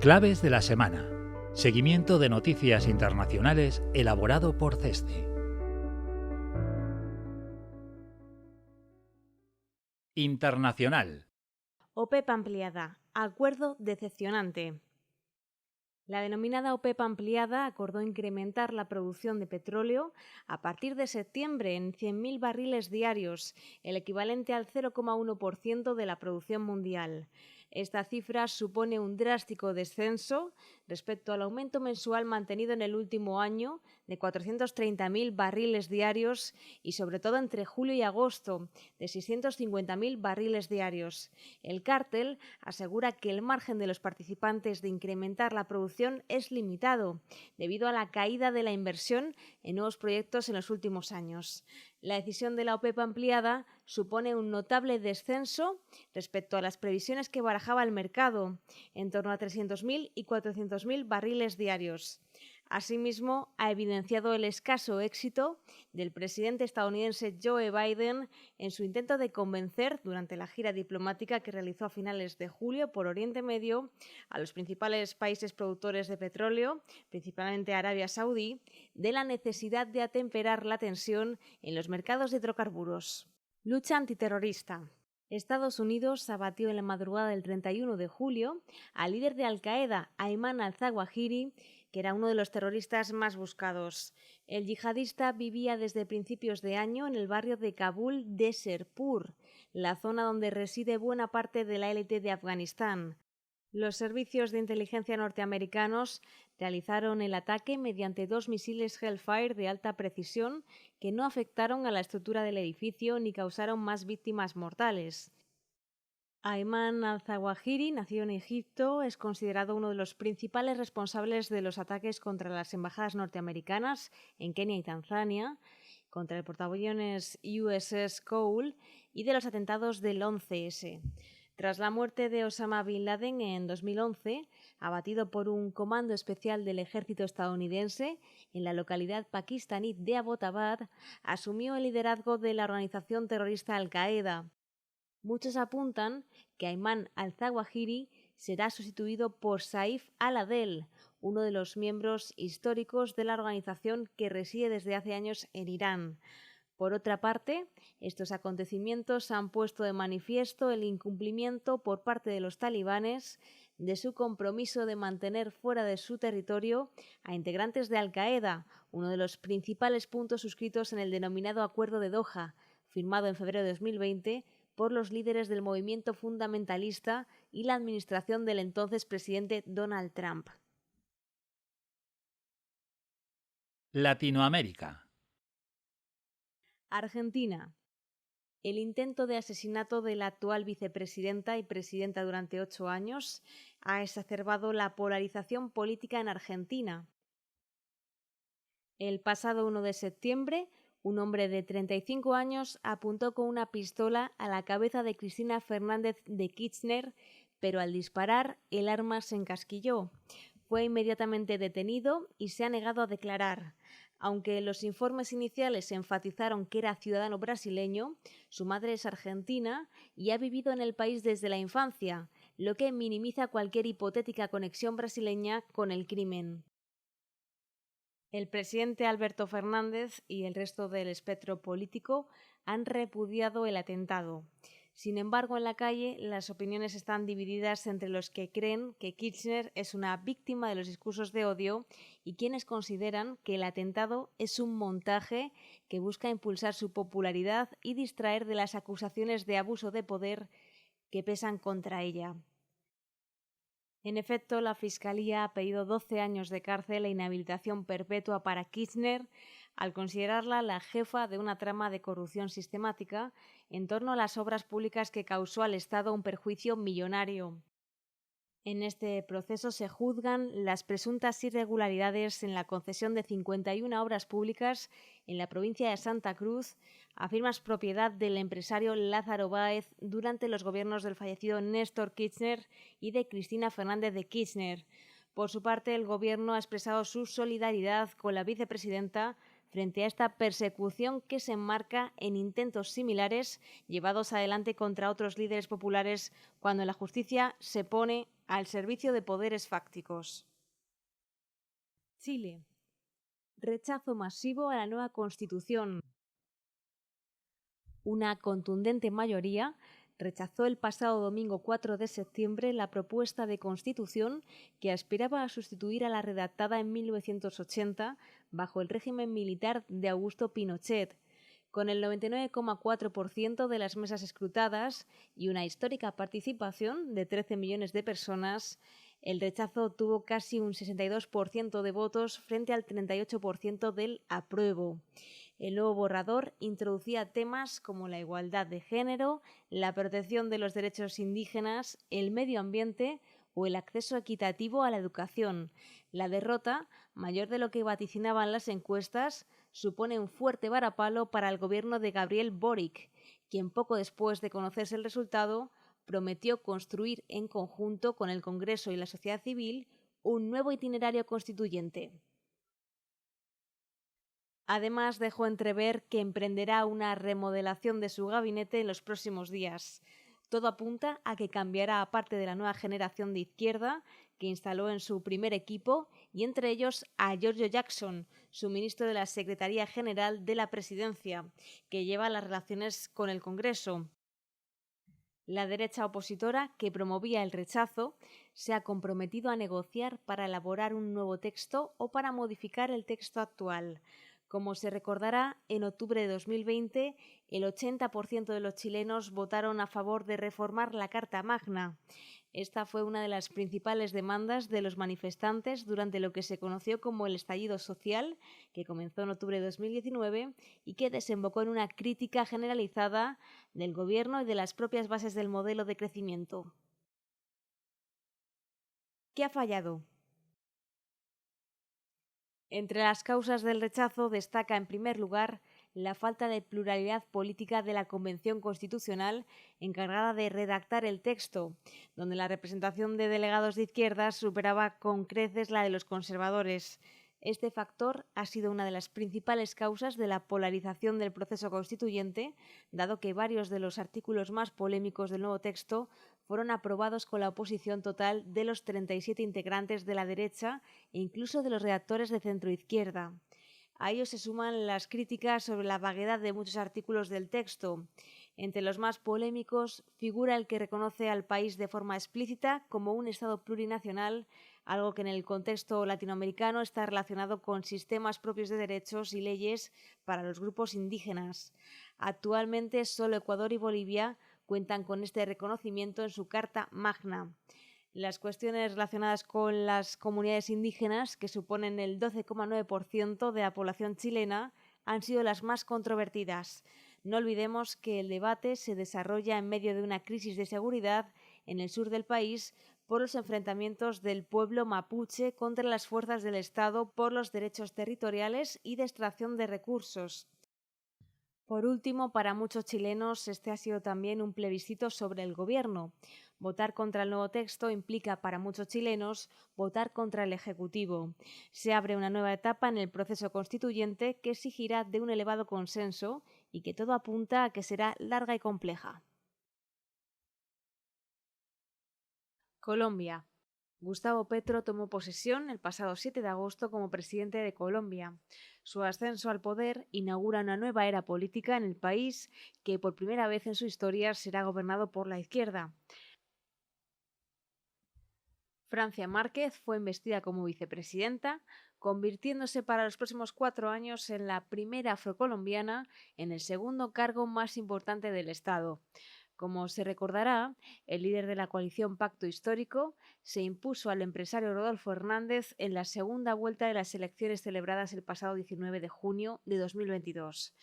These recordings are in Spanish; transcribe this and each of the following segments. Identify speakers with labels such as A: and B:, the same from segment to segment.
A: Claves de la semana. Seguimiento de noticias internacionales elaborado por CESCI. Internacional.
B: OPEP ampliada. Acuerdo decepcionante. La denominada OPEP ampliada acordó incrementar la producción de petróleo a partir de septiembre en 100.000 barriles diarios, el equivalente al 0,1% de la producción mundial. Esta cifra supone un drástico descenso respecto al aumento mensual mantenido en el último año de 430.000 barriles diarios y sobre todo entre julio y agosto de 650.000 barriles diarios. El cártel asegura que el margen de los participantes de incrementar la producción es limitado debido a la caída de la inversión en nuevos proyectos en los últimos años. La decisión de la OPEP ampliada supone un notable descenso respecto a las previsiones que barajaba el mercado, en torno a 300.000 y 400.000 barriles diarios. Asimismo, ha evidenciado el escaso éxito del presidente estadounidense Joe Biden en su intento de convencer, durante la gira diplomática que realizó a finales de julio por Oriente Medio, a los principales países productores de petróleo, principalmente Arabia Saudí, de la necesidad de atemperar la tensión en los mercados de hidrocarburos. Lucha antiterrorista. Estados Unidos abatió en la madrugada del 31 de julio al líder de Al-Qaeda, Ayman al-Zawahiri, que era uno de los terroristas más buscados. El yihadista vivía desde principios de año en el barrio de Kabul de Sherpur, la zona donde reside buena parte de la élite de Afganistán. Los servicios de inteligencia norteamericanos realizaron el ataque mediante 2 misiles Hellfire de alta precisión que no afectaron a la estructura del edificio ni causaron más víctimas mortales. Ayman al-Zawahiri, nacido en Egipto, es considerado uno de los principales responsables de los ataques contra las embajadas norteamericanas en Kenia y Tanzania, contra el portaaviones USS Cole y de los atentados del 11S. Tras la muerte de Osama Bin Laden en 2011, abatido por un comando especial del ejército estadounidense en la localidad pakistaní de Abbottabad, asumió el liderazgo de la organización terrorista Al-Qaeda. Muchos apuntan que Ayman al-Zawahiri será sustituido por Saif al-Adel, uno de los miembros históricos de la organización que reside desde hace años en Irán. Por otra parte, estos acontecimientos han puesto de manifiesto el incumplimiento por parte de los talibanes de su compromiso de mantener fuera de su territorio a integrantes de Al-Qaeda, uno de los principales puntos suscritos en el denominado Acuerdo de Doha, firmado en febrero de 2020 por los líderes del movimiento fundamentalista y la administración del entonces presidente Donald Trump.
A: Latinoamérica.
B: Argentina. El intento de asesinato de la actual vicepresidenta y presidenta durante 8 años ha exacerbado la polarización política en Argentina. El pasado 1 de septiembre, un hombre de 35 años apuntó con una pistola a la cabeza de Cristina Fernández de Kirchner, pero al disparar el arma se encasquilló. Fue inmediatamente detenido y se ha negado a declarar. Aunque los informes iniciales enfatizaron que era ciudadano brasileño, su madre es argentina y ha vivido en el país desde la infancia, lo que minimiza cualquier hipotética conexión brasileña con el crimen. El presidente Alberto Fernández y el resto del espectro político han repudiado el atentado. Sin embargo, en la calle las opiniones están divididas entre los que creen que Kirchner es una víctima de los discursos de odio y quienes consideran que el atentado es un montaje que busca impulsar su popularidad y distraer de las acusaciones de abuso de poder que pesan contra ella. En efecto, la Fiscalía ha pedido 12 años de cárcel e inhabilitación perpetua para Kirchner al considerarla la jefa de una trama de corrupción sistemática en torno a las obras públicas que causó al Estado un perjuicio millonario. En este proceso se juzgan las presuntas irregularidades en la concesión de 51 obras públicas en la provincia de Santa Cruz, a firmas propiedad del empresario Lázaro Báez durante los gobiernos del fallecido Néstor Kirchner y de Cristina Fernández de Kirchner. Por su parte, el gobierno ha expresado su solidaridad con la vicepresidenta frente a esta persecución que se enmarca en intentos similares llevados adelante contra otros líderes populares cuando la justicia se pone al servicio de poderes fácticos. Chile. Rechazo masivo a la nueva Constitución. Una contundente mayoría rechazó el pasado domingo 4 de septiembre la propuesta de Constitución que aspiraba a sustituir a la redactada en 1980 bajo el régimen militar de Augusto Pinochet. Con el 99,4% de las mesas escrutadas y una histórica participación de 13 millones de personas, el rechazo tuvo casi un 62% de votos frente al 38% del apruebo. El nuevo borrador introducía temas como la igualdad de género, la protección de los derechos indígenas, el medio ambiente o el acceso equitativo a la educación. La derrota, mayor de lo que vaticinaban las encuestas, supone un fuerte varapalo para el gobierno de Gabriel Boric, quien poco después de conocerse el resultado prometió construir en conjunto con el Congreso y la sociedad civil un nuevo itinerario constituyente. Además, dejó entrever que emprenderá una remodelación de su gabinete en los próximos días. Todo apunta a que cambiará a parte de la nueva generación de izquierda que instaló en su primer equipo y entre ellos a Giorgio Jackson, su ministro de la Secretaría General de la Presidencia, que lleva las relaciones con el Congreso. La derecha opositora, que promovía el rechazo, se ha comprometido a negociar para elaborar un nuevo texto o para modificar el texto actual. Como se recordará, en octubre de 2020, el 80% de los chilenos votaron a favor de reformar la Carta Magna. Esta fue una de las principales demandas de los manifestantes durante lo que se conoció como el estallido social, que comenzó en octubre de 2019 y que desembocó en una crítica generalizada del gobierno y de las propias bases del modelo de crecimiento. ¿Qué ha fallado? Entre las causas del rechazo destaca, en primer lugar, la falta de pluralidad política de la Convención Constitucional encargada de redactar el texto, donde la representación de delegados de izquierdas superaba con creces la de los conservadores. Este factor ha sido una de las principales causas de la polarización del proceso constituyente, dado que varios de los artículos más polémicos del nuevo texto fueron aprobados con la oposición total de los 37 integrantes de la derecha e incluso de los redactores de centroizquierda. A ello se suman las críticas sobre la vaguedad de muchos artículos del texto. Entre los más polémicos figura el que reconoce al país de forma explícita como un Estado plurinacional, algo que en el contexto latinoamericano está relacionado con sistemas propios de derechos y leyes para los grupos indígenas. Actualmente solo Ecuador y Bolivia cuentan con este reconocimiento en su Carta Magna. Las cuestiones relacionadas con las comunidades indígenas, que suponen el 12,9% de la población chilena, han sido las más controvertidas. No olvidemos que el debate se desarrolla en medio de una crisis de seguridad en el sur del país por los enfrentamientos del pueblo mapuche contra las fuerzas del Estado por los derechos territoriales y de extracción de recursos. Por último, para muchos chilenos, este ha sido también un plebiscito sobre el gobierno. Votar contra el nuevo texto implica para muchos chilenos votar contra el Ejecutivo. Se abre una nueva etapa en el proceso constituyente que exigirá de un elevado consenso y que todo apunta a que será larga y compleja. Colombia. Gustavo Petro tomó posesión el pasado 7 de agosto como presidente de Colombia. Su ascenso al poder inaugura una nueva era política en el país que por primera vez en su historia será gobernado por la izquierda. Francia Márquez fue investida como vicepresidenta, convirtiéndose para los próximos 4 años en la primera afrocolombiana en el segundo cargo más importante del Estado. Como se recordará, el líder de la coalición Pacto Histórico se impuso al empresario Rodolfo Hernández en la segunda vuelta de las elecciones celebradas el pasado 19 de junio de 2022.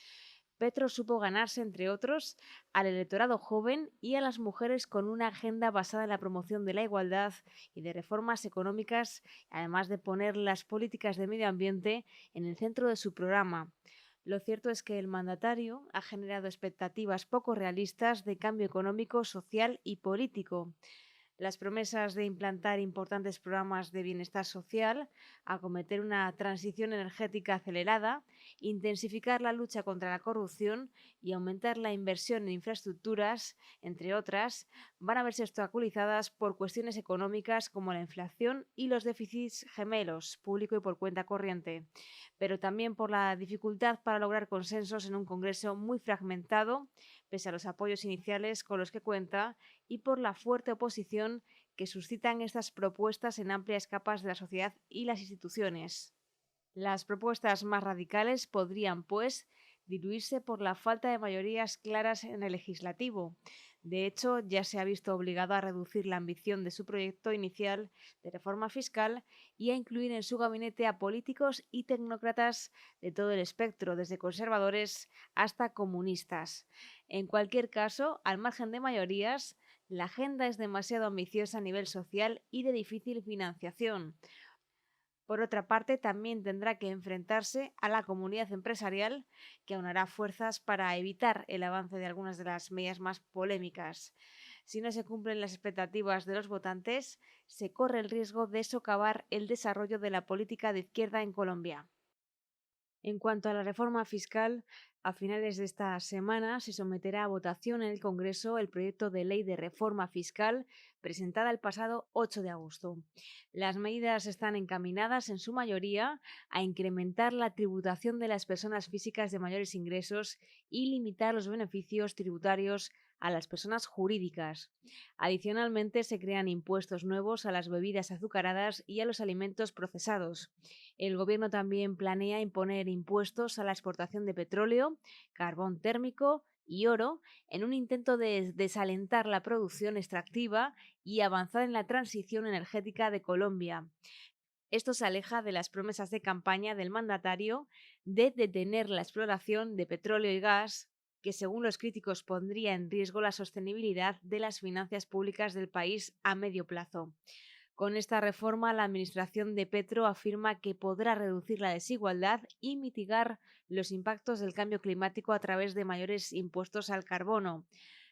B: Petro supo ganarse, entre otros, al electorado joven y a las mujeres con una agenda basada en la promoción de la igualdad y de reformas económicas, además de poner las políticas de medio ambiente en el centro de su programa. Lo cierto es que el mandatario ha generado expectativas poco realistas de cambio económico, social y político. Las promesas de implantar importantes programas de bienestar social, acometer una transición energética acelerada, intensificar la lucha contra la corrupción y aumentar la inversión en infraestructuras, entre otras, van a verse obstaculizadas por cuestiones económicas como la inflación y los déficits gemelos, público y por cuenta corriente, pero también por la dificultad para lograr consensos en un Congreso muy fragmentado, pese a los apoyos iniciales con los que cuenta, y por la fuerte oposición que suscitan estas propuestas en amplias capas de la sociedad y las instituciones. Las propuestas más radicales podrían, pues, diluirse por la falta de mayorías claras en el legislativo. De hecho, ya se ha visto obligado a reducir la ambición de su proyecto inicial de reforma fiscal y a incluir en su gabinete a políticos y tecnócratas de todo el espectro, desde conservadores hasta comunistas. En cualquier caso, al margen de mayorías, la agenda es demasiado ambiciosa a nivel social y de difícil financiación. Por otra parte, también tendrá que enfrentarse a la comunidad empresarial, que aunará fuerzas para evitar el avance de algunas de las medidas más polémicas. Si no se cumplen las expectativas de los votantes, se corre el riesgo de socavar el desarrollo de la política de izquierda en Colombia. En cuanto a la reforma fiscal, a finales de esta semana se someterá a votación en el Congreso el proyecto de ley de reforma fiscal presentada el pasado 8 de agosto. Las medidas están encaminadas en su mayoría a incrementar la tributación de las personas físicas de mayores ingresos y limitar los beneficios tributarios a las personas jurídicas. Adicionalmente, se crean impuestos nuevos a las bebidas azucaradas y a los alimentos procesados. El Gobierno también planea imponer impuestos a la exportación de petróleo, carbón térmico y oro en un intento de desalentar la producción extractiva y avanzar en la transición energética de Colombia. Esto se aleja de las promesas de campaña del mandatario de detener la exploración de petróleo y gas, que según los críticos pondría en riesgo la sostenibilidad de las finanzas públicas del país a medio plazo. Con esta reforma, la administración de Petro afirma que podrá reducir la desigualdad y mitigar los impactos del cambio climático a través de mayores impuestos al carbono.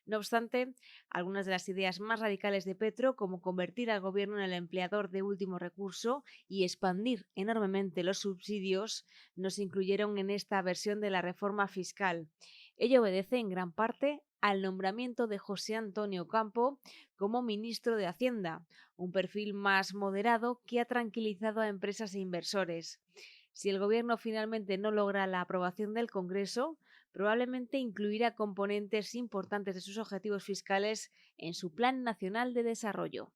B: No obstante, algunas de las ideas más radicales de Petro, como convertir al gobierno en el empleador de último recurso y expandir enormemente los subsidios, no se incluyeron en esta versión de la reforma fiscal. Ello obedece en gran parte al nombramiento de José Antonio Campo como ministro de Hacienda, un perfil más moderado que ha tranquilizado a empresas e inversores. Si el Gobierno finalmente no logra la aprobación del Congreso, probablemente incluirá componentes importantes de sus objetivos fiscales en su Plan Nacional de Desarrollo.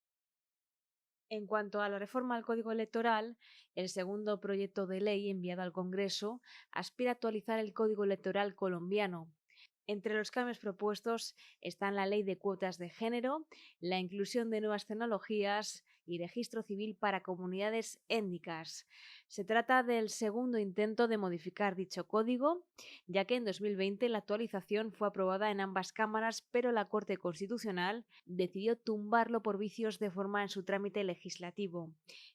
B: En cuanto a la reforma al Código Electoral, el segundo proyecto de ley enviado al Congreso aspira a actualizar el Código Electoral colombiano. Entre los cambios propuestos están la ley de cuotas de género, la inclusión de nuevas tecnologías y registro civil para comunidades étnicas. Se trata del segundo intento de modificar dicho código, ya que en 2020 la actualización fue aprobada en ambas cámaras, pero la Corte Constitucional decidió tumbarlo por vicios de forma en su trámite legislativo.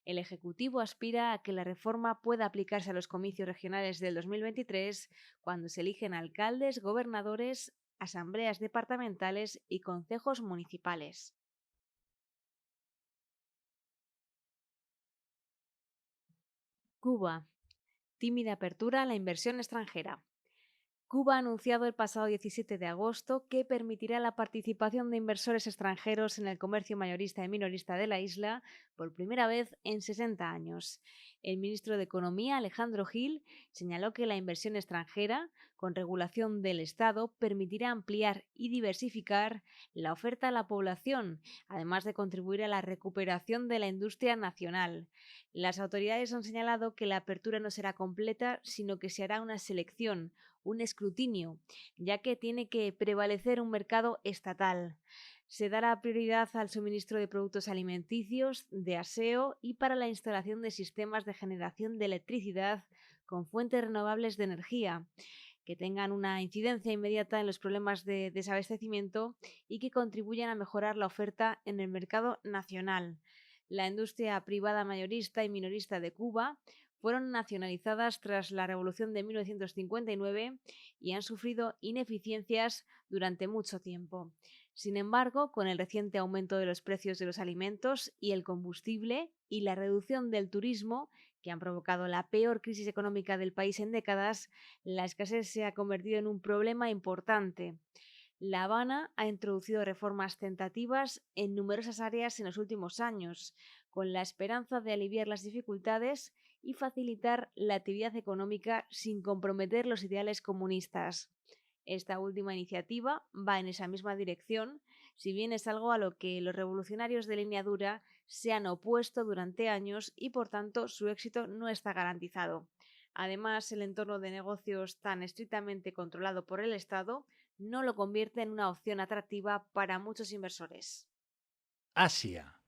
B: El Ejecutivo aspira a que la reforma pueda aplicarse a los comicios regionales del 2023, cuando se eligen alcaldes, gobernadores, asambleas departamentales y concejos municipales. Cuba. Tímida apertura a la inversión extranjera. Cuba ha anunciado el pasado 17 de agosto que permitirá la participación de inversores extranjeros en el comercio mayorista y minorista de la isla por primera vez en 60 años. El ministro de Economía, Alejandro Gil, señaló que la inversión extranjera, con regulación del Estado, permitirá ampliar y diversificar la oferta a la población, además de contribuir a la recuperación de la industria nacional. Las autoridades han señalado que la apertura no será completa, sino que se hará una selección, un escrutinio, ya que tiene que prevalecer un mercado estatal. Se dará prioridad al suministro de productos alimenticios, de aseo y para la instalación de sistemas de generación de electricidad con fuentes renovables de energía, que tengan una incidencia inmediata en los problemas de desabastecimiento y que contribuyan a mejorar la oferta en el mercado nacional. La industria privada mayorista y minorista de Cuba fueron nacionalizadas tras la Revolución de 1959 y han sufrido ineficiencias durante mucho tiempo. Sin embargo, con el reciente aumento de los precios de los alimentos y el combustible y la reducción del turismo, que han provocado la peor crisis económica del país en décadas, la escasez se ha convertido en un problema importante. La Habana ha introducido reformas tentativas en numerosas áreas en los últimos años, con la esperanza de aliviar las dificultades y facilitar la actividad económica sin comprometer los ideales comunistas. Esta última iniciativa va en esa misma dirección, si bien es algo a lo que los revolucionarios de línea dura se han opuesto durante años y por tanto su éxito no está garantizado. Además, el entorno de negocios tan estrictamente controlado por el Estado no lo convierte en una opción atractiva para muchos inversores.
A: Asia.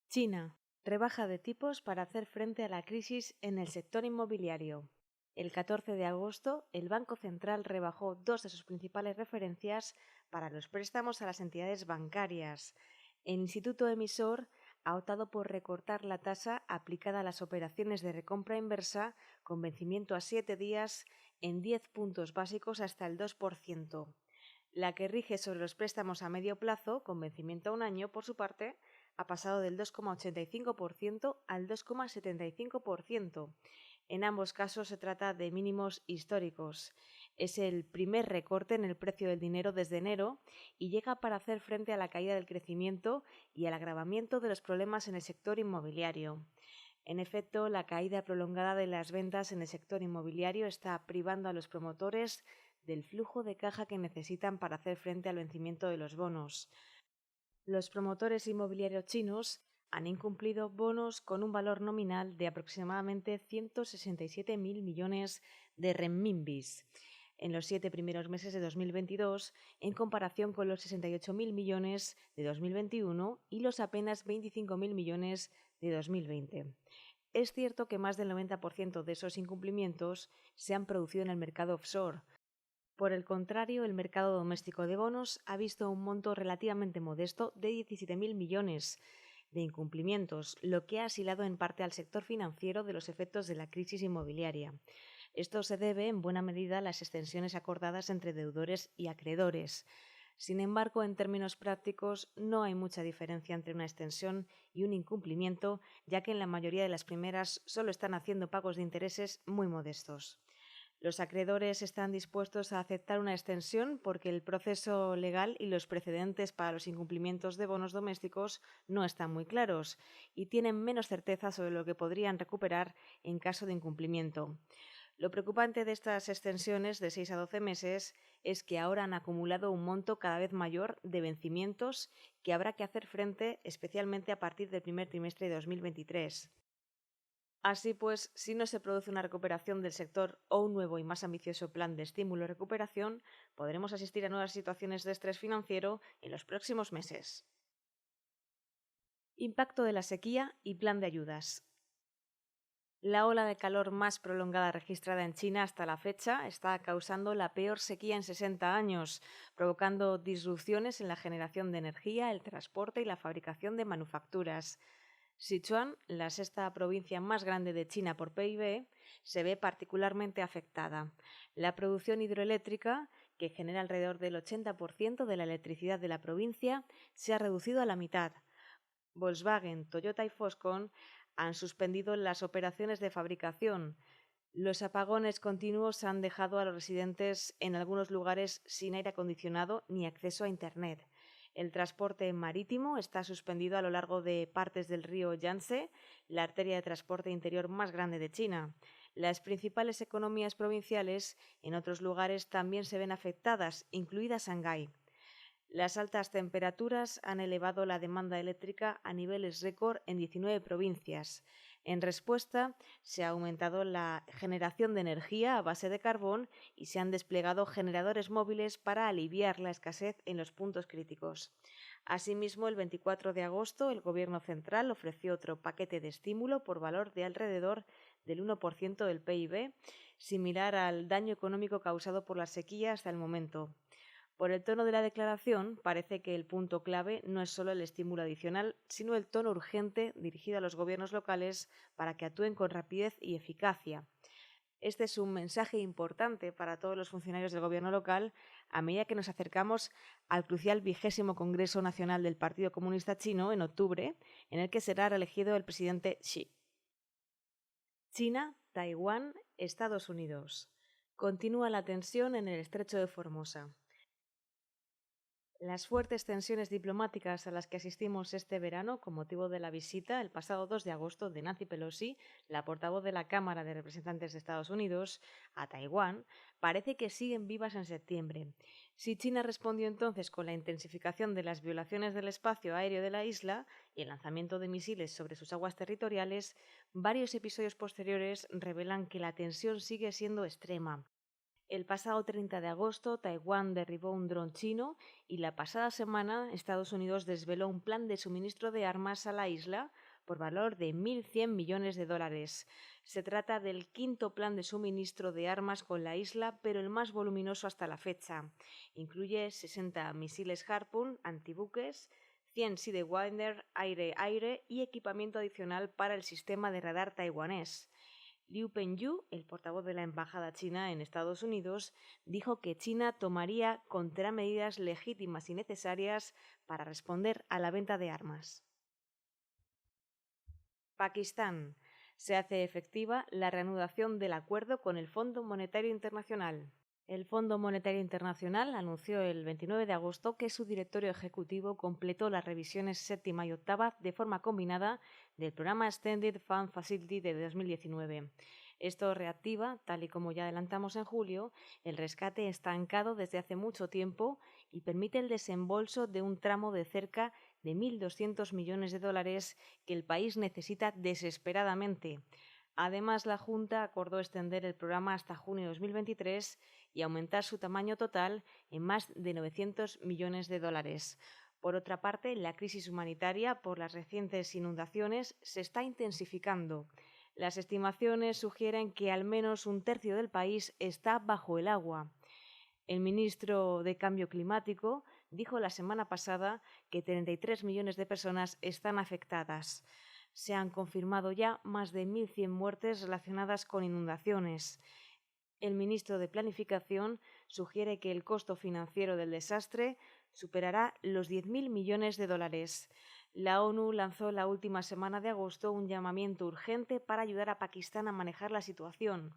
B: China. Rebaja de tipos para hacer frente a la crisis en el sector inmobiliario. El 14 de agosto, el Banco Central rebajó dos de sus principales referencias para los préstamos a las entidades bancarias. El instituto emisor ha optado por recortar la tasa aplicada a las operaciones de recompra inversa con vencimiento a 7 días en 10 puntos básicos hasta el 2%. La que rige sobre los préstamos a medio plazo, con vencimiento a un año, por su parte, ha pasado del 2,85% al 2,75%. En ambos casos se trata de mínimos históricos. Es el primer recorte en el precio del dinero desde enero y llega para hacer frente a la caída del crecimiento y al agravamiento de los problemas en el sector inmobiliario. En efecto, la caída prolongada de las ventas en el sector inmobiliario está privando a los promotores del flujo de caja que necesitan para hacer frente al vencimiento de los bonos. Los promotores inmobiliarios chinos han incumplido bonos con un valor nominal de aproximadamente 167.000 millones de renminbis en los 7 primeros meses de 2022, en comparación con los 68.000 millones de 2021 y los apenas 25.000 millones de 2020. Es cierto que más del 90% de esos incumplimientos se han producido en el mercado offshore. Por el contrario, el mercado doméstico de bonos ha visto un monto relativamente modesto de 17.000 millones de incumplimientos, lo que ha asilado en parte al sector financiero de los efectos de la crisis inmobiliaria. Esto se debe en buena medida a las extensiones acordadas entre deudores y acreedores. Sin embargo, en términos prácticos, no hay mucha diferencia entre una extensión y un incumplimiento, ya que en la mayoría de las primeras solo están haciendo pagos de intereses muy modestos. Los acreedores están dispuestos a aceptar una extensión porque el proceso legal y los precedentes para los incumplimientos de bonos domésticos no están muy claros y tienen menos certeza sobre lo que podrían recuperar en caso de incumplimiento. Lo preocupante de estas extensiones de 6 a 12 meses es que ahora han acumulado un monto cada vez mayor de vencimientos que habrá que hacer frente especialmente a partir del primer trimestre de 2023. Así pues, si no se produce una recuperación del sector o un nuevo y más ambicioso plan de estímulo y recuperación, podremos asistir a nuevas situaciones de estrés financiero en los próximos meses. Impacto de la sequía y plan de ayudas. La ola de calor más prolongada registrada en China hasta la fecha está causando la peor sequía en 60 años, provocando disrupciones en la generación de energía, el transporte y la fabricación de manufacturas. Sichuan, la sexta provincia más grande de China por PIB, se ve particularmente afectada. La producción hidroeléctrica, que genera alrededor del 80% de la electricidad de la provincia, se ha reducido a la mitad. Volkswagen, Toyota y Foxconn han suspendido las operaciones de fabricación. Los apagones continuos han dejado a los residentes en algunos lugares sin aire acondicionado ni acceso a Internet. El transporte marítimo está suspendido a lo largo de partes del río Yangtze, la arteria de transporte interior más grande de China. Las principales economías provinciales en otros lugares también se ven afectadas, incluida Shanghái. Las altas temperaturas han elevado la demanda eléctrica a niveles récord en 19 provincias. En respuesta, se ha aumentado la generación de energía a base de carbón y se han desplegado generadores móviles para aliviar la escasez en los puntos críticos. Asimismo, el 24 de agosto, el Gobierno central ofreció otro paquete de estímulo por valor de alrededor del 1% del PIB, similar al daño económico causado por la sequía hasta el momento. Por el tono de la declaración, parece que el punto clave no es solo el estímulo adicional, sino el tono urgente dirigido a los gobiernos locales para que actúen con rapidez y eficacia. Este es un mensaje importante para todos los funcionarios del gobierno local a medida que nos acercamos al crucial 20º Congreso Nacional del Partido Comunista Chino en octubre, en el que será reelegido el presidente Xi. China, Taiwán, Estados Unidos. Continúa la tensión en el estrecho de Formosa. Las fuertes tensiones diplomáticas a las que asistimos este verano con motivo de la visita el pasado 2 de agosto de Nancy Pelosi, la portavoz de la Cámara de Representantes de Estados Unidos, a Taiwán, parece que siguen vivas en septiembre. Si China respondió entonces con la intensificación de las violaciones del espacio aéreo de la isla y el lanzamiento de misiles sobre sus aguas territoriales, varios episodios posteriores revelan que la tensión sigue siendo extrema. El pasado 30 de agosto, Taiwán derribó un dron chino y la pasada semana Estados Unidos desveló un plan de suministro de armas a la isla por valor de 1.100 millones de dólares. Se trata del quinto plan de suministro de armas con la isla, pero el más voluminoso hasta la fecha. Incluye 60 misiles Harpoon antibuques, 100 Sidewinder aire-aire y equipamiento adicional para el sistema de radar taiwanés. Liu Pengyu, el portavoz de la Embajada china en Estados Unidos, dijo que China tomaría contramedidas legítimas y necesarias para responder a la venta de armas. Pakistán. Se hace efectiva la reanudación del acuerdo con el Fondo Monetario Internacional. El Fondo Monetario Internacional anunció el 29 de agosto que su directorio ejecutivo completó las revisiones séptima y octava de forma combinada del programa Extended Fund Facility de 2019. Esto reactiva, tal y como ya adelantamos en julio, el rescate estancado desde hace mucho tiempo y permite el desembolso de un tramo de cerca de 1.200 millones de dólares que el país necesita desesperadamente. Además, la Junta acordó extender el programa hasta junio de 2023 y aumentar su tamaño total en más de 900 millones de dólares. Por otra parte, la crisis humanitaria por las recientes inundaciones se está intensificando. Las estimaciones sugieren que al menos un tercio del país está bajo el agua. El ministro de Cambio Climático dijo la semana pasada que 33 millones de personas están afectadas. Se han confirmado ya más de 1.100 muertes relacionadas con inundaciones. El ministro de Planificación sugiere que el costo financiero del desastre superará los 10.000 millones de dólares. La ONU lanzó la última semana de agosto un llamamiento urgente para ayudar a Pakistán a manejar la situación.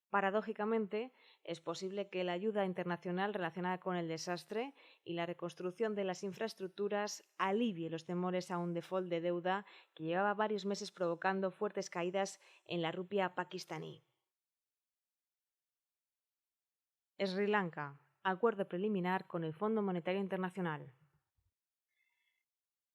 B: Paradójicamente, es posible que la ayuda internacional relacionada con el desastre y la reconstrucción de las infraestructuras alivie los temores a un default de deuda que llevaba varios meses provocando fuertes caídas en la rupia pakistaní. Sri Lanka. Acuerdo preliminar con el Fondo Monetario Internacional.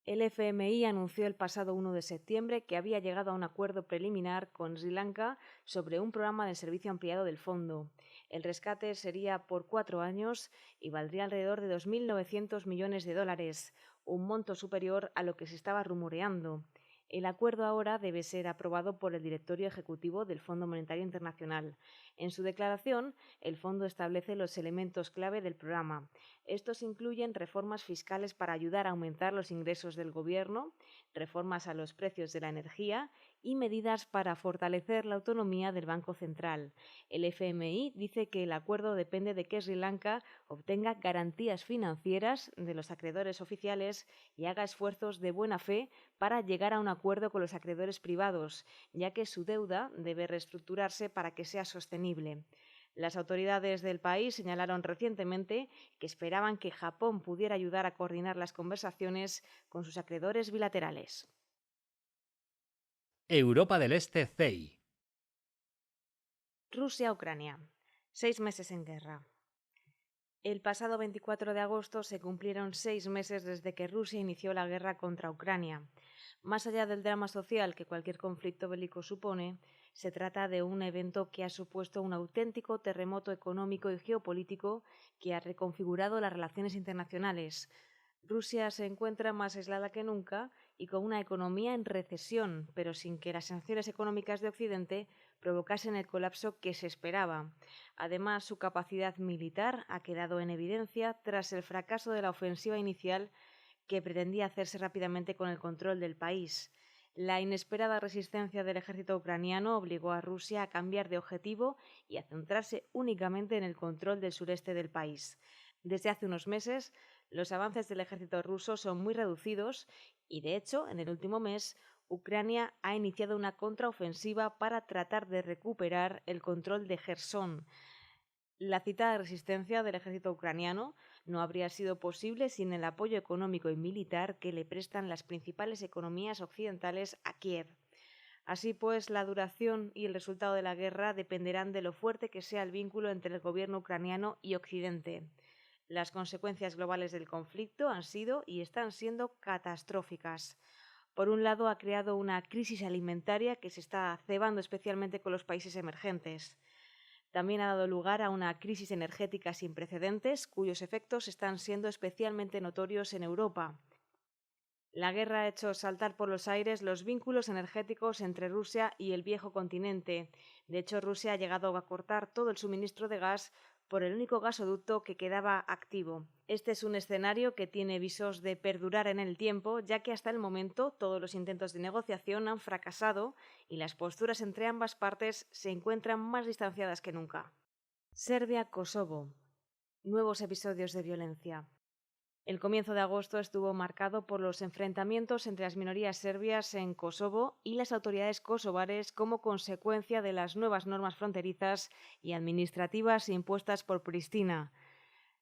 B: El FMI anunció el pasado 1 de septiembre que había llegado a un acuerdo preliminar con Sri Lanka sobre un programa de servicio ampliado del fondo. El rescate sería por 4 años y valdría alrededor de 2.900 millones de dólares, un monto superior a lo que se estaba rumoreando. El acuerdo ahora debe ser aprobado por el directorio ejecutivo del Fondo Monetario Internacional. En su declaración, el fondo establece los elementos clave del programa. Estos incluyen reformas fiscales para ayudar a aumentar los ingresos del gobierno, reformas a los precios de la energía y medidas para fortalecer la autonomía del Banco Central. El FMI dice que el acuerdo depende de que Sri Lanka obtenga garantías financieras de los acreedores oficiales y haga esfuerzos de buena fe para llegar a un acuerdo con los acreedores privados, ya que su deuda debe reestructurarse para que sea sostenible. Las autoridades del país señalaron recientemente que esperaban que Japón pudiera ayudar a coordinar las conversaciones con sus acreedores bilaterales.
A: Europa del Este CEI.
B: Rusia-Ucrania. 6 meses en guerra. El pasado 24 de agosto se cumplieron 6 meses desde que Rusia inició la guerra contra Ucrania. Más allá del drama social que cualquier conflicto bélico supone, se trata de un evento que ha supuesto un auténtico terremoto económico y geopolítico que ha reconfigurado las relaciones internacionales. Rusia se encuentra más aislada que nunca y con una economía en recesión, pero sin que las sanciones económicas de Occidente provocasen el colapso que se esperaba. Además, su capacidad militar ha quedado en evidencia tras el fracaso de la ofensiva inicial que pretendía hacerse rápidamente con el control del país. La inesperada resistencia del ejército ucraniano obligó a Rusia a cambiar de objetivo y a centrarse únicamente en el control del sureste del país. Desde hace unos meses, los avances del ejército ruso son muy reducidos y, de hecho, en el último mes, Ucrania ha iniciado una contraofensiva para tratar de recuperar el control de Jersón. La citada resistencia del ejército ucraniano no habría sido posible sin el apoyo económico y militar que le prestan las principales economías occidentales a Kiev. Así pues, la duración y el resultado de la guerra dependerán de lo fuerte que sea el vínculo entre el gobierno ucraniano y Occidente. Las consecuencias globales del conflicto han sido y están siendo catastróficas. Por un lado, ha creado una crisis alimentaria que se está cebando especialmente con los países emergentes. También ha dado lugar a una crisis energética sin precedentes, cuyos efectos están siendo especialmente notorios en Europa. La guerra ha hecho saltar por los aires los vínculos energéticos entre Rusia y el viejo continente. De hecho, Rusia ha llegado a cortar todo el suministro de gas por el único gasoducto que quedaba activo. Este es un escenario que tiene visos de perdurar en el tiempo, ya que hasta el momento todos los intentos de negociación han fracasado y las posturas entre ambas partes se encuentran más distanciadas que nunca. Serbia-Kosovo. Nuevos episodios de violencia. El comienzo de agosto estuvo marcado por los enfrentamientos entre las minorías serbias en Kosovo y las autoridades kosovares como consecuencia de las nuevas normas fronterizas y administrativas impuestas por Pristina.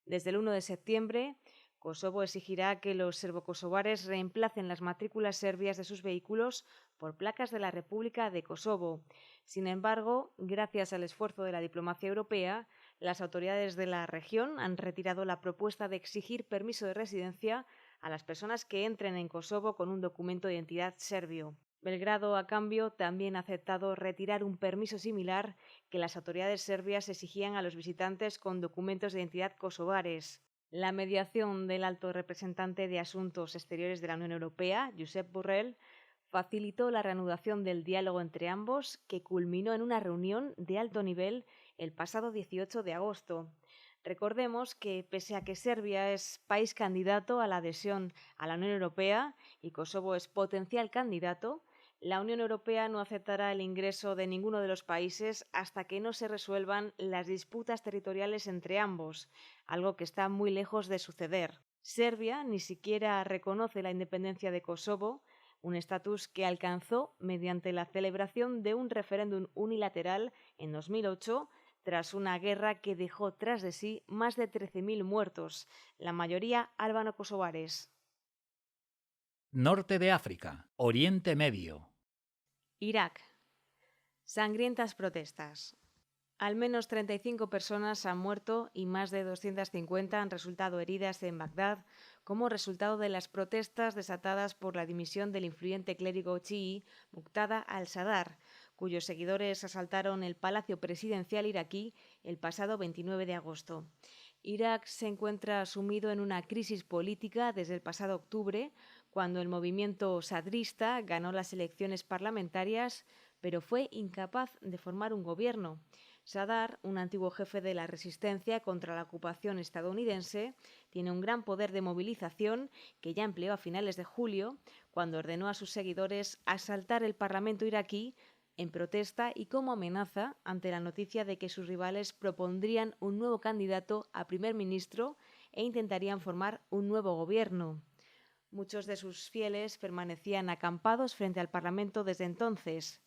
B: Desde el 1 de septiembre, Kosovo exigirá que los serbo-kosovares reemplacen las matrículas serbias de sus vehículos por placas de la República de Kosovo. Sin embargo, gracias al esfuerzo de la diplomacia europea, las autoridades de la región han retirado la propuesta de exigir permiso de residencia a las personas que entren en Kosovo con un documento de identidad serbio. Belgrado, a cambio, también ha aceptado retirar un permiso similar que las autoridades serbias exigían a los visitantes con documentos de identidad kosovares. La mediación del alto representante de Asuntos Exteriores de la Unión Europea, Josep Borrell, facilitó la reanudación del diálogo entre ambos, que culminó en una reunión de alto nivel el pasado 18 de agosto. Recordemos que, pese a que Serbia es país candidato a la adhesión a la Unión Europea y Kosovo es potencial candidato, la Unión Europea no aceptará el ingreso de ninguno de los países hasta que no se resuelvan las disputas territoriales entre ambos, algo que está muy lejos de suceder. Serbia ni siquiera reconoce la independencia de Kosovo, un estatus que alcanzó mediante la celebración de un referéndum unilateral en 2008 tras una guerra que dejó tras de sí más de 13.000 muertos, la mayoría albano-kosovares.
A: Norte de África, Oriente Medio.
B: Irak. Sangrientas protestas. Al menos 35 personas han muerto y más de 250 han resultado heridas en Bagdad como resultado de las protestas desatadas por la dimisión del influyente clérigo chií Muqtada al-Sadr, cuyos seguidores asaltaron el Palacio Presidencial iraquí el pasado 29 de agosto. Irak se encuentra sumido en una crisis política desde el pasado octubre, cuando el movimiento sadrista ganó las elecciones parlamentarias, pero fue incapaz de formar un gobierno. Sadr, un antiguo jefe de la resistencia contra la ocupación estadounidense, tiene un gran poder de movilización que ya empleó a finales de julio, cuando ordenó a sus seguidores asaltar el Parlamento iraquí en protesta y como amenaza ante la noticia de que sus rivales propondrían un nuevo candidato a primer ministro e intentarían formar un nuevo gobierno. Muchos de sus fieles permanecían acampados frente al Parlamento desde entonces.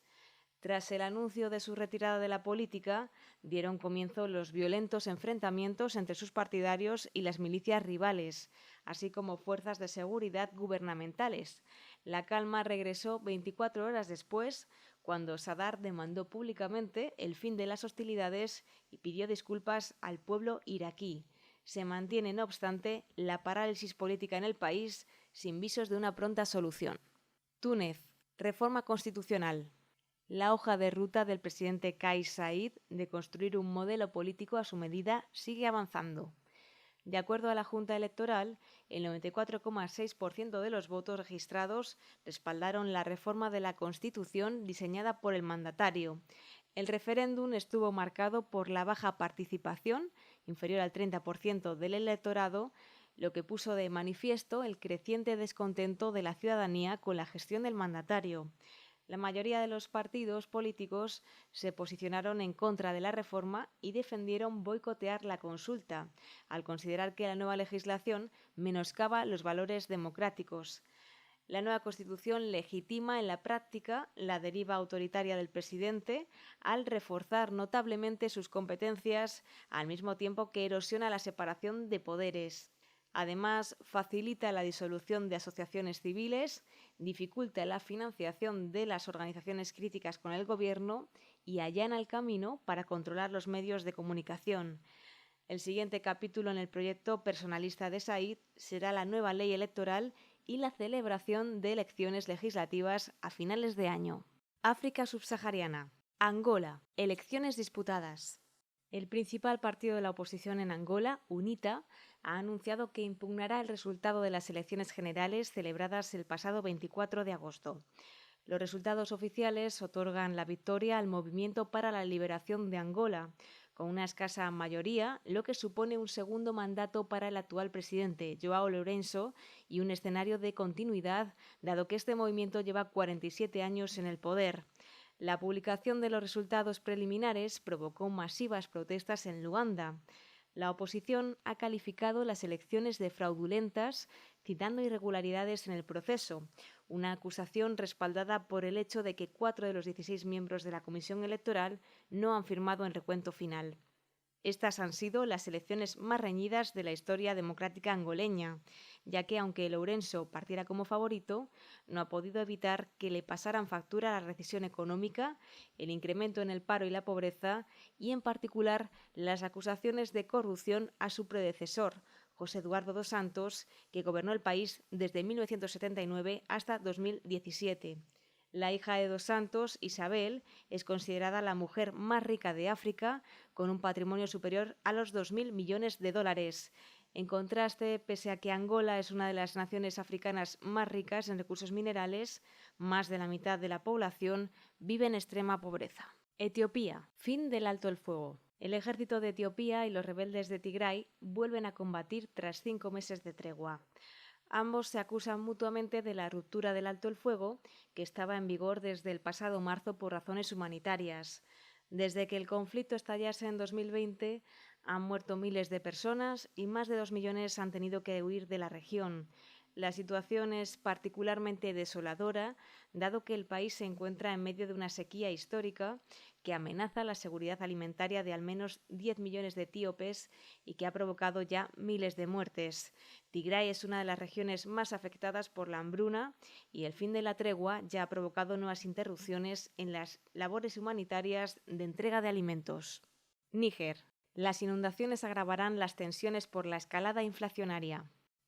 B: Tras el anuncio de su retirada de la política, dieron comienzo los violentos enfrentamientos entre sus partidarios y las milicias rivales, así como fuerzas de seguridad gubernamentales. La calma regresó 24 horas después, cuando Sadr demandó públicamente el fin de las hostilidades y pidió disculpas al pueblo iraquí. Se mantiene, no obstante, la parálisis política en el país sin visos de una pronta solución. Túnez. Reforma constitucional. La hoja de ruta del presidente Kais Saied de construir un modelo político a su medida sigue avanzando. De acuerdo a la Junta Electoral, el 94,6% de los votos registrados respaldaron la reforma de la Constitución diseñada por el mandatario. El referéndum estuvo marcado por la baja participación, inferior al 30% del electorado, lo que puso de manifiesto el creciente descontento de la ciudadanía con la gestión del mandatario. La mayoría de los partidos políticos se posicionaron en contra de la reforma y defendieron boicotear la consulta, al considerar que la nueva legislación menoscaba los valores democráticos. La nueva Constitución legitima en la práctica la deriva autoritaria del presidente al reforzar notablemente sus competencias al mismo tiempo que erosiona la separación de poderes. Además, facilita la disolución de asociaciones civiles, dificulta la financiación de las organizaciones críticas con el gobierno y allana el camino para controlar los medios de comunicación. El siguiente capítulo en el proyecto personalista de Said será la nueva ley electoral y la celebración de elecciones legislativas a finales de año. África subsahariana. Angola. Elecciones disputadas. El principal partido de la oposición en Angola, UNITA, ha anunciado que impugnará el resultado de las elecciones generales celebradas el pasado 24 de agosto. Los resultados oficiales otorgan la victoria al Movimiento para la Liberación de Angola, con una escasa mayoría, lo que supone un segundo mandato para el actual presidente, João Lourenço, y un escenario de continuidad, dado que este movimiento lleva 47 años en el poder. La publicación de los resultados preliminares provocó masivas protestas en Luanda. La oposición ha calificado las elecciones de fraudulentas, citando irregularidades en el proceso, una acusación respaldada por el hecho de que 4 de los 16 miembros de la Comisión Electoral no han firmado el recuento final. Estas han sido las elecciones más reñidas de la historia democrática angoleña, ya que aunque Lourenço partiera como favorito, no ha podido evitar que le pasaran factura la recesión económica, el incremento en el paro y la pobreza y, en particular, las acusaciones de corrupción a su predecesor, José Eduardo dos Santos, que gobernó el país desde 1979 hasta 2017. La hija de dos Santos, Isabel, es considerada la mujer más rica de África, con un patrimonio superior a los 2.000 millones de dólares. En contraste, pese a que Angola es una de las naciones africanas más ricas en recursos minerales, más de la mitad de la población vive en extrema pobreza. Etiopía. Fin del alto el fuego. El ejército de Etiopía y los rebeldes de Tigray vuelven a combatir tras 5 meses de tregua. Ambos se acusan mutuamente de la ruptura del alto el fuego, que estaba en vigor desde el pasado marzo por razones humanitarias. Desde que el conflicto estallase en 2020, han muerto miles de personas y más de 2 millones han tenido que huir de la región. La situación es particularmente desoladora, dado que el país se encuentra en medio de una sequía histórica que amenaza la seguridad alimentaria de al menos 10 millones de etíopes y que ha provocado ya miles de muertes. Tigray es una de las regiones más afectadas por la hambruna y el fin de la tregua ya ha provocado nuevas interrupciones en las labores humanitarias de entrega de alimentos. Níger. Las inundaciones agravarán las tensiones por la escalada inflacionaria.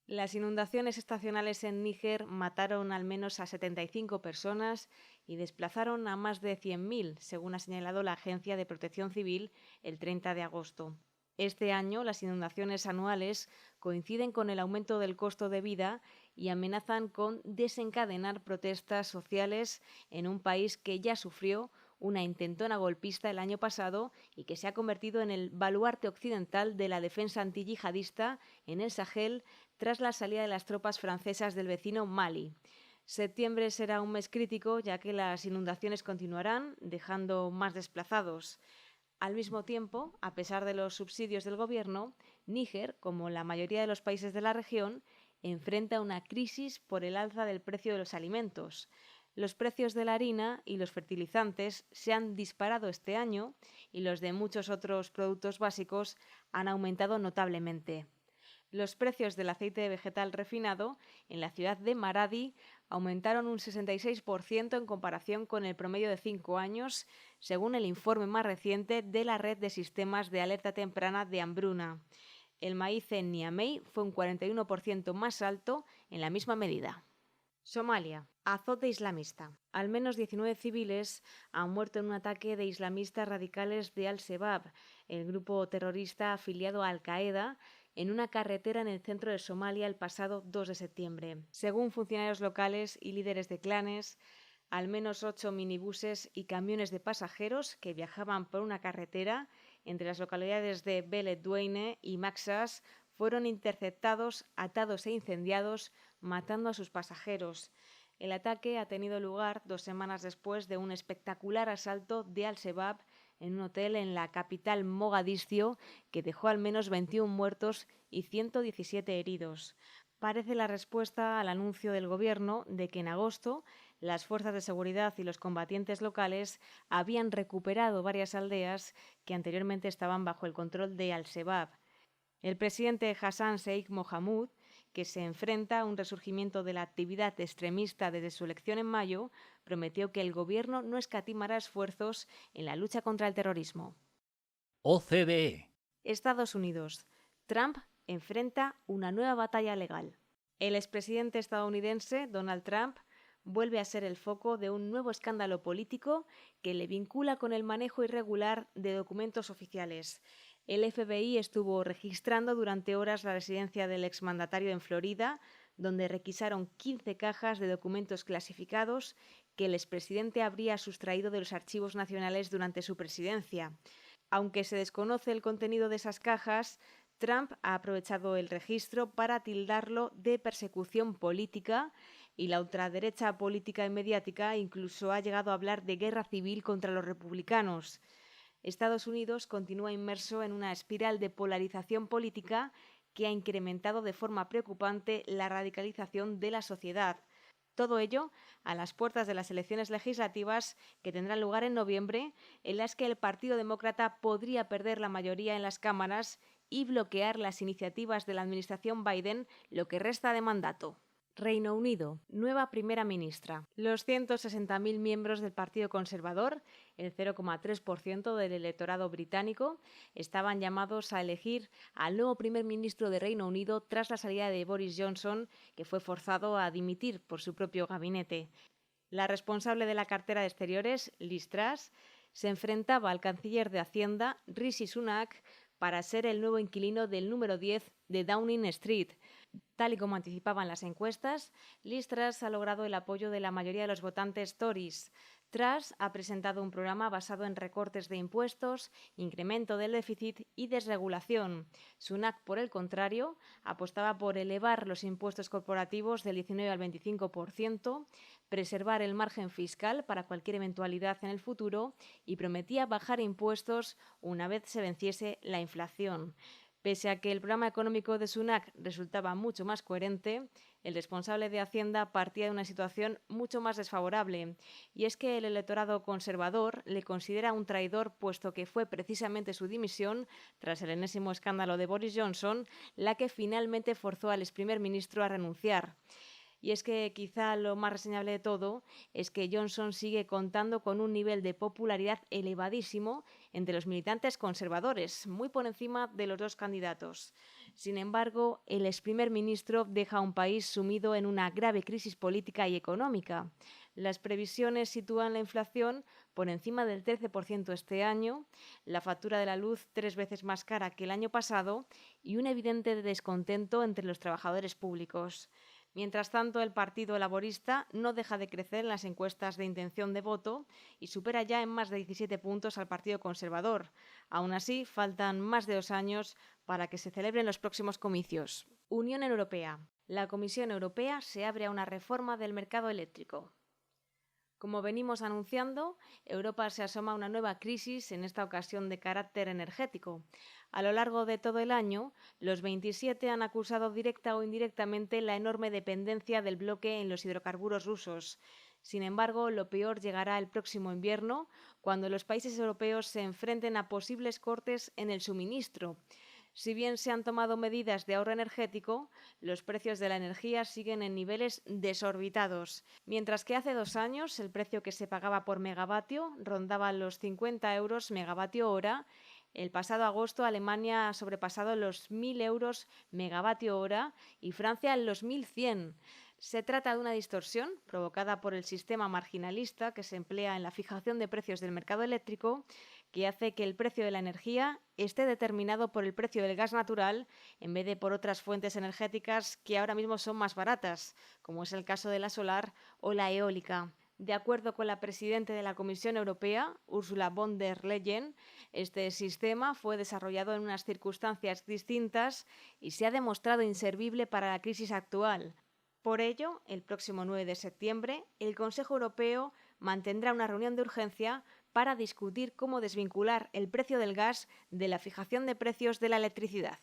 B: Las inundaciones estacionales en Níger mataron al menos a 75 personas y desplazaron a más de 100.000, según ha señalado la Agencia de Protección Civil el 30 de agosto. Este año, las inundaciones anuales coinciden con el aumento del costo de vida y amenazan con desencadenar protestas sociales en un país que ya sufrió una intentona golpista el año pasado y que se ha convertido en el baluarte occidental de la defensa antiyihadista en el Sahel tras la salida de las tropas francesas del vecino Mali. Septiembre será un mes crítico, ya que las inundaciones continuarán, dejando más desplazados. Al mismo tiempo, a pesar de los subsidios del gobierno, Níger, como la mayoría de los países de la región, enfrenta una crisis por el alza del precio de los alimentos. Los precios de la harina y los fertilizantes se han disparado este año y los de muchos otros productos básicos han aumentado notablemente. Los precios del aceite vegetal refinado en la ciudad de Maradi aumentaron un 66% en comparación con el promedio de 5 años, según el informe más reciente de la Red de Sistemas de Alerta Temprana de Hambruna. El maíz en Niamey fue un 41% más alto en la misma medida. Somalia. Azote islamista. Al menos 19 civiles han muerto en un ataque de islamistas radicales de Al-Shabaab, el grupo terrorista afiliado a Al-Qaeda, en una carretera en el centro de Somalia el pasado 2 de septiembre. Según funcionarios locales y líderes de clanes, al menos 8 minibuses y camiones de pasajeros que viajaban por una carretera entre las localidades de Beledweyne y Maxas fueron interceptados, atados e incendiados, matando a sus pasajeros. El ataque ha tenido lugar 2 semanas después de un espectacular asalto de Al-Shabaab en un hotel en la capital Mogadiscio que dejó al menos 21 muertos y 117 heridos. Parece la respuesta al anuncio del gobierno de que en agosto las fuerzas de seguridad y los combatientes locales habían recuperado varias aldeas que anteriormente estaban bajo el control de Al-Shabaab. El presidente Hassan Sheikh Mohamud, que se enfrenta a un resurgimiento de la actividad extremista desde su elección en mayo, prometió que el gobierno no escatimará esfuerzos en la lucha contra el terrorismo.
A: OCDE.
B: Estados Unidos. Trump enfrenta una nueva batalla legal. El expresidente estadounidense Donald Trump vuelve a ser el foco de un nuevo escándalo político que le vincula con el manejo irregular de documentos oficiales. El FBI estuvo registrando durante horas la residencia del exmandatario en Florida, donde requisaron 15 cajas de documentos clasificados que el expresidente habría sustraído de los archivos nacionales durante su presidencia. Aunque se desconoce el contenido de esas cajas, Trump ha aprovechado el registro para tildarlo de persecución política y la ultraderecha política y mediática incluso ha llegado a hablar de guerra civil contra los republicanos. Estados Unidos continúa inmerso en una espiral de polarización política que ha incrementado de forma preocupante la radicalización de la sociedad. Todo ello a las puertas de las elecciones legislativas que tendrán lugar en noviembre, en las que el Partido Demócrata podría perder la mayoría en las cámaras y bloquear las iniciativas de la administración Biden lo que resta de mandato. Reino Unido, nueva primera ministra. Los 160.000 miembros del Partido Conservador, el 0,3% del electorado británico, estaban llamados a elegir al nuevo primer ministro de Reino Unido tras la salida de Boris Johnson, que fue forzado a dimitir por su propio gabinete. La responsable de la cartera de Exteriores, Liz Truss, se enfrentaba al canciller de Hacienda, Rishi Sunak, para ser el nuevo inquilino del número 10 de Downing Street. Tal y como anticipaban las encuestas, Liz Truss ha logrado el apoyo de la mayoría de los votantes Tories. Truss ha presentado un programa basado en recortes de impuestos, incremento del déficit y desregulación. Sunak, por el contrario, apostaba por elevar los impuestos corporativos del 19 al 25%, preservar el margen fiscal para cualquier eventualidad en el futuro y prometía bajar impuestos una vez se venciese la inflación. Pese a que el programa económico de Sunak resultaba mucho más coherente, el responsable de Hacienda partía de una situación mucho más desfavorable, y es que el electorado conservador le considera un traidor, puesto que fue precisamente su dimisión, tras el enésimo escándalo de Boris Johnson, la que finalmente forzó al ex primer ministro a renunciar. Y es que quizá lo más reseñable de todo es que Johnson sigue contando con un nivel de popularidad elevadísimo entre los militantes conservadores, muy por encima de los dos candidatos. Sin embargo, el ex primer ministro deja a un país sumido en una grave crisis política y económica. Las previsiones sitúan la inflación por encima del 13% este año, la factura de la luz 3 veces más cara que el año pasado y un evidente descontento entre los trabajadores públicos. Mientras tanto, el Partido Laborista no deja de crecer en las encuestas de intención de voto y supera ya en más de 17 puntos al Partido Conservador. Aún así, faltan más de 2 años para que se celebren los próximos comicios. Unión Europea. La Comisión Europea se abre a una reforma del mercado eléctrico. Como venimos anunciando, Europa se asoma a una nueva crisis, en esta ocasión de carácter energético. A lo largo de todo el año, los 27 han acusado directa o indirectamente la enorme dependencia del bloque en los hidrocarburos rusos. Sin embargo, lo peor llegará el próximo invierno, cuando los países europeos se enfrenten a posibles cortes en el suministro. Si bien se han tomado medidas de ahorro energético, los precios de la energía siguen en niveles desorbitados. Mientras que hace 2 años el precio que se pagaba por megavatio rondaba los 50 euros megavatio hora, el pasado agosto Alemania ha sobrepasado los 1.000 euros megavatio hora y Francia los 1.100. Se trata de una distorsión provocada por el sistema marginalista que se emplea en la fijación de precios del mercado eléctrico, que hace que el precio de la energía esté determinado por el precio del gas natural en vez de por otras fuentes energéticas que ahora mismo son más baratas, como es el caso de la solar o la eólica. De acuerdo con la presidenta de la Comisión Europea, Ursula von der Leyen, este sistema fue desarrollado en unas circunstancias distintas y se ha demostrado inservible para la crisis actual. Por ello, el próximo 9 de septiembre, el Consejo Europeo mantendrá una reunión de urgencia para discutir cómo desvincular el precio del gas de la fijación de precios de la electricidad.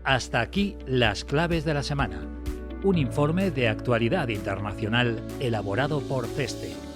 A: Hasta aquí las claves de la semana. Un informe de actualidad internacional elaborado por CESTE.